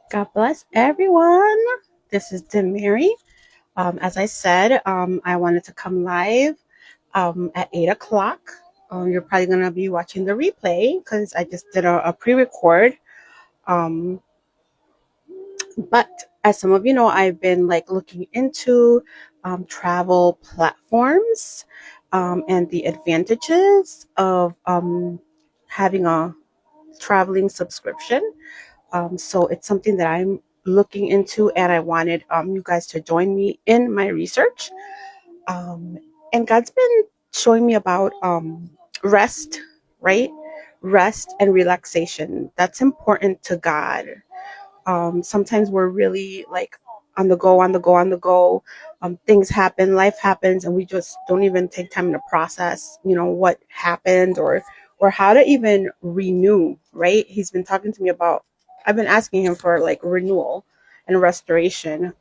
God bless everyone. This is Demary. As I said, I wanted to come live at 8 o'clock. You're probably going to be watching the replay because I just did a pre-record. Um, but as some of you know, I've been like looking into travel platforms and the advantages of having a traveling subscription. So it's something that I'm looking into, and I wanted you guys to join me in my research. Um, and God's been showing me about rest, right? Rest and relaxation. That's important to God. Sometimes we're really like on the go, on the go, on the go. Things happen, life happens, and we just don't even take time to process, what happened or how to even renew. Right? He's been talking to me about. I've been asking him for like renewal and restoration.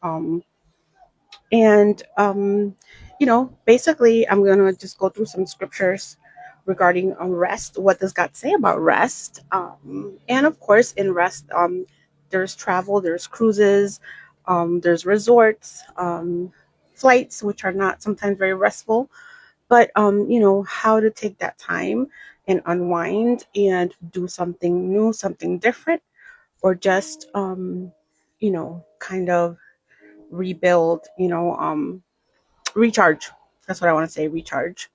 Basically, I'm gonna just go through some scriptures regarding rest. What does God say about rest? And of course, in rest, there's travel, there's cruises, there's resorts, flights, which are not sometimes very restful. But how to take that time and unwind and do something new, something different, or just kind of rebuild. Recharge. That's what I want to say, recharge.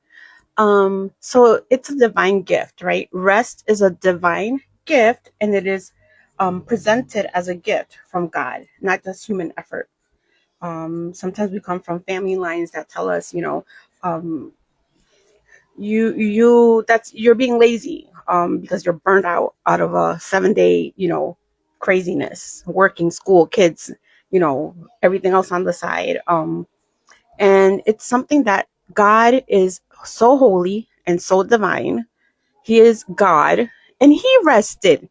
So it's a divine gift, right? Rest is a divine gift, and it is presented as a gift from God, not just human effort. Sometimes we come from family lines that tell us, um, you're being lazy because you're burned out of a 7 day, craziness, working, school, kids, everything else on the side. And it's something that God is so holy and so divine. He is God, and he rested.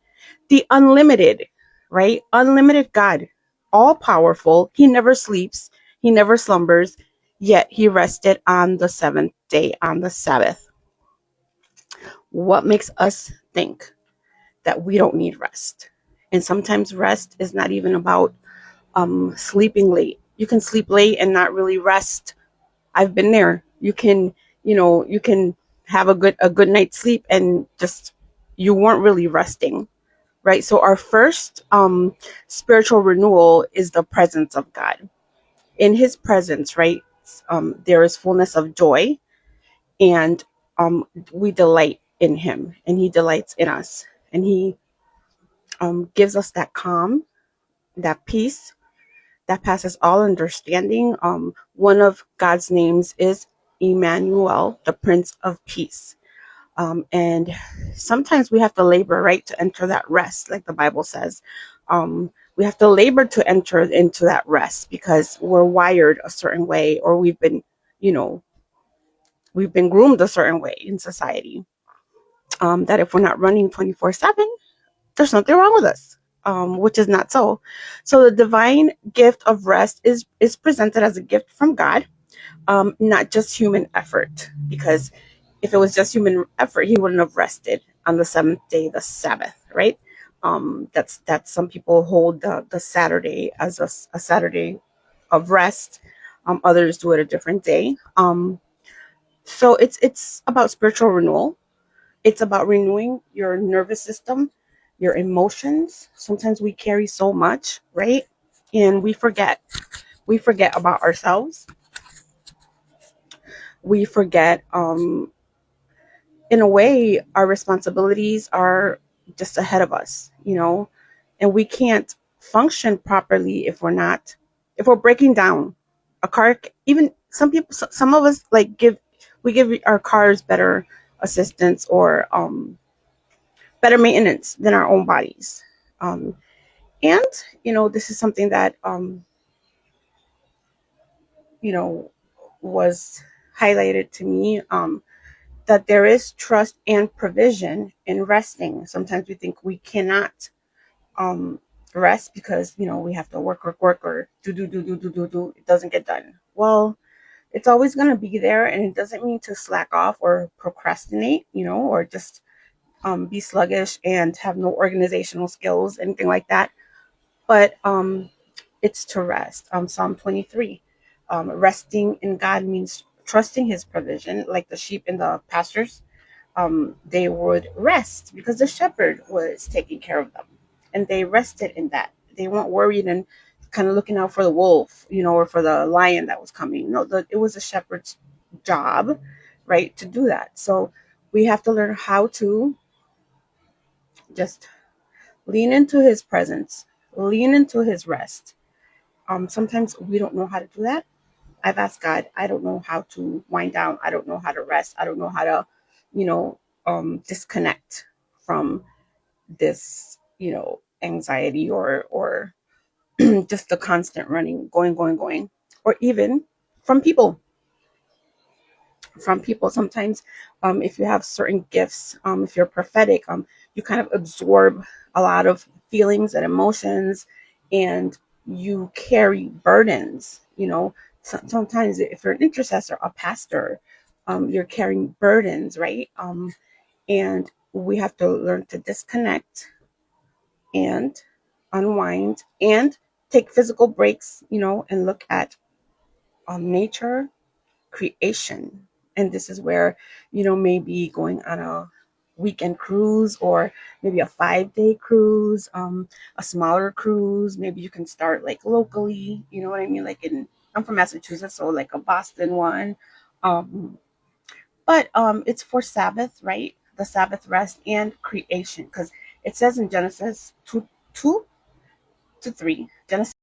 The unlimited, right? Unlimited God, all powerful. He never sleeps, he never slumbers, yet he rested on the seventh day, on the Sabbath. What makes us think that we don't need rest? And sometimes rest is not even about sleeping late. You can sleep late and not really rest. I've been there. You can have a good night's sleep and just you weren't really resting, right? So our first spiritual renewal is the presence of God. In his presence, right? There is fullness of joy, and we delight in him, and he delights in us, and he gives us that calm, that peace that passes all understanding. One of God's names is Emmanuel, the Prince of Peace. And sometimes we have to labor, right, to enter that rest, like the Bible says. We have to labor to enter into that rest because we're wired a certain way, or you know, we've been groomed a certain way in society. That if we're not running 24/7, there's something wrong with us, which is not so. So the divine gift of rest is presented as a gift from God, not just human effort. Because if it was just human effort, he wouldn't have rested on the seventh day, the Sabbath, right? That's some people hold the Saturday as a Saturday of rest. Others do it a different day. So it's about spiritual renewal. It's about renewing your nervous system, your emotions. Sometimes we carry so much, right? And we forget. We forget about ourselves. We forget, in a way, our responsibilities are just ahead of us, and we can't function properly if we're breaking down. A car, even some people, some of us like give our cars better assistance or better maintenance than our own bodies. Um, and this is something that you know was highlighted to me, that there is trust and provision in resting. Sometimes we think we cannot um, rest because we have to work, or do. It doesn't get done. Well, it's always going to be there, and it doesn't mean to slack off or procrastinate, or just be sluggish and have no organizational skills, anything like that. but it's to rest. Psalm 23, resting in God means trusting His provision, like the sheep in the pastures. They would rest because the shepherd was taking care of them, and they rested in that. They weren't worried and kind of looking out for the wolf, or for the lion that was coming. No, it was a shepherd's job, right, to do that. So we have to learn how to just lean into His presence, lean into His rest. Sometimes we don't know how to do that. I've asked God, I don't know how to wind down. I don't know how to rest. I don't know how to, you know, disconnect from this, anxiety or just the constant running, going, or even from people. From people, sometimes, if you have certain gifts, if you're prophetic, you kind of absorb a lot of feelings and emotions, and you carry burdens. Sometimes if you're an intercessor, a pastor, you're carrying burdens, right? And we have to learn to disconnect and unwind and take physical breaks, and look at nature, creation. And this is where, maybe going on a weekend cruise, or maybe a 5-day cruise, a smaller cruise. Maybe you can start like locally, you know what I mean? Like I'm from Massachusetts, so like a Boston one. But it's for Sabbath, right? The Sabbath rest and creation, because it says in Genesis 2 to 3, Genesis